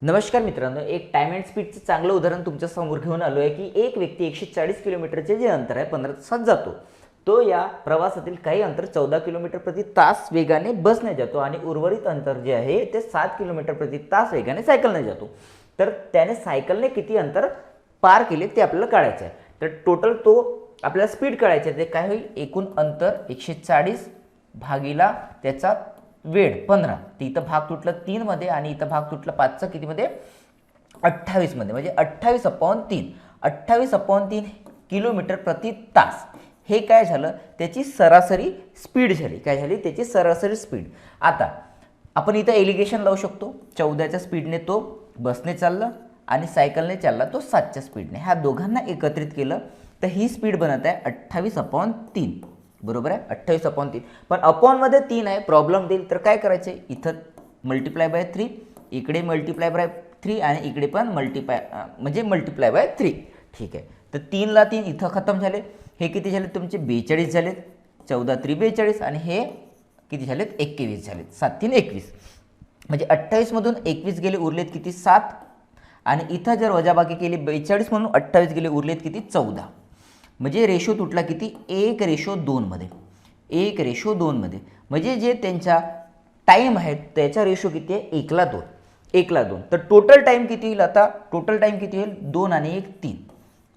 नमस्कार मित्रांनो, एक टाइम अँड स्पीडचं चांगलं उदाहरण तुमच्या समोर घेऊन आलो आहे की एक व्यक्ती 140 किलोमीटरचे जे अंतर आहे 15 तासात जातो, तो या प्रवासातील काही अंतर 14 किलोमीटर प्रति तास वेगाने बसने जातो आणि उर्वरित अंतर जे आहे ते 7 किलोमीटर प्रति तास वेगाने सायकलने जातो. तर त्याने सायकलने किती अंतर पार केले ते आपल्याला काढायचं आहे. तर टोटल तो आपल्याला स्पीड काढायची आहे. ते काय होईल, एकूण अंतर 140 भागिला त्याचा वेळ 15. तर इथं भाग तुटलं 3 मध्ये आणि इथं भाग तुटलं 5चा कितीमध्ये 28 मध्ये, म्हणजे 28/3 28/3 किलोमीटर प्रति तास. हे काय झालं, त्याची सरासरी स्पीड झाली. काय झाली, त्याची सरासरी स्पीड. आता आपण इथं एलिगेशन लावू शकतो. 14च्या स्पीडने तो बसने चालला आणि सायकलने चालला तो 7च्या स्पीडने. ह्या दोघांना एकत्रित केलं तर ही स्पीड बनत आहे 28/3. बरोबर आहे, 28/3. पण अपॉनमध्ये 3 आहे, प्रॉब्लेम देईल. तर काय करायचं, इथं मल्टिप्लाय बाय 3, इकडे मल्टिप्लाय बाय 3 आणि इकडे पण मल्टिप्लाय बाय 3. ठीक आहे. तर 3 ला 3 इथं खतम झाले. हे किती झाले तुमचे 42 झालेत. 14 3 42 आणि हे किती झालेत 21 झालेत. 7 3 21, म्हणजे 28 मधून 21 गेले, उरलेत किती 7. आणि इथं जर वजाबाकी केली 42 म्हणून 28 गेले, उरलेत किती 14. म्हणजे रेशो तुटला किती 1:2 मध्ये. 1:2 मध्ये म्हणजे जे त्यांच्या टाईम आहे त्याचा रेशो किती आहे 1:2. 1:2. तर टोटल टाईम किती होईल, आता टोटल टाईम किती होईल 2 आणि 1 3.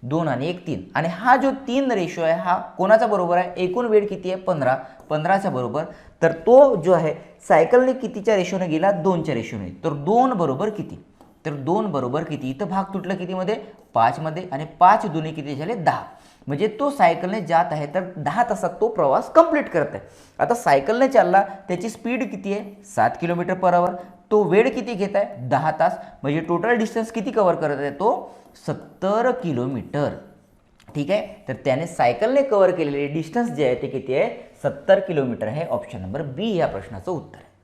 2 आणि 1 3. आणि हा जो 3 रेशो आहे हा कोणाचा बरोबर आहे, एकूण वेळ किती आहे 15. 15च्या बरोबर. तर तो जो आहे सायकलने कितीच्या रेशोने गेला 2च्या रेशोने. तर 2 बरोबर किती, तर 2 बरोबर किती, इथं भाग तुटलं कितीमध्ये 5 मध्ये आणि 5 दुने किती झाले 10. म्हणजे तो सायकलने जात आहे तर 10 तासात तो प्रवास कंप्लीट करत आहे. आता सायकलने चालला, त्याची स्पीड किती आहे 7 किलोमीटर पर आवर. तो वेळ किती घेत आहे 10 तास. म्हणजे टोटल डिस्टन्स किती कव्हर करत आहे तो 70 किलोमीटर. ठीक आहे. तर त्याने सायकलने कव्हर केलेले डिस्टन्स जे आहे ते किती आहे 70 किलोमीटर आहे. ऑप्शन नंबर बी या प्रश्नाचं उत्तर आहे.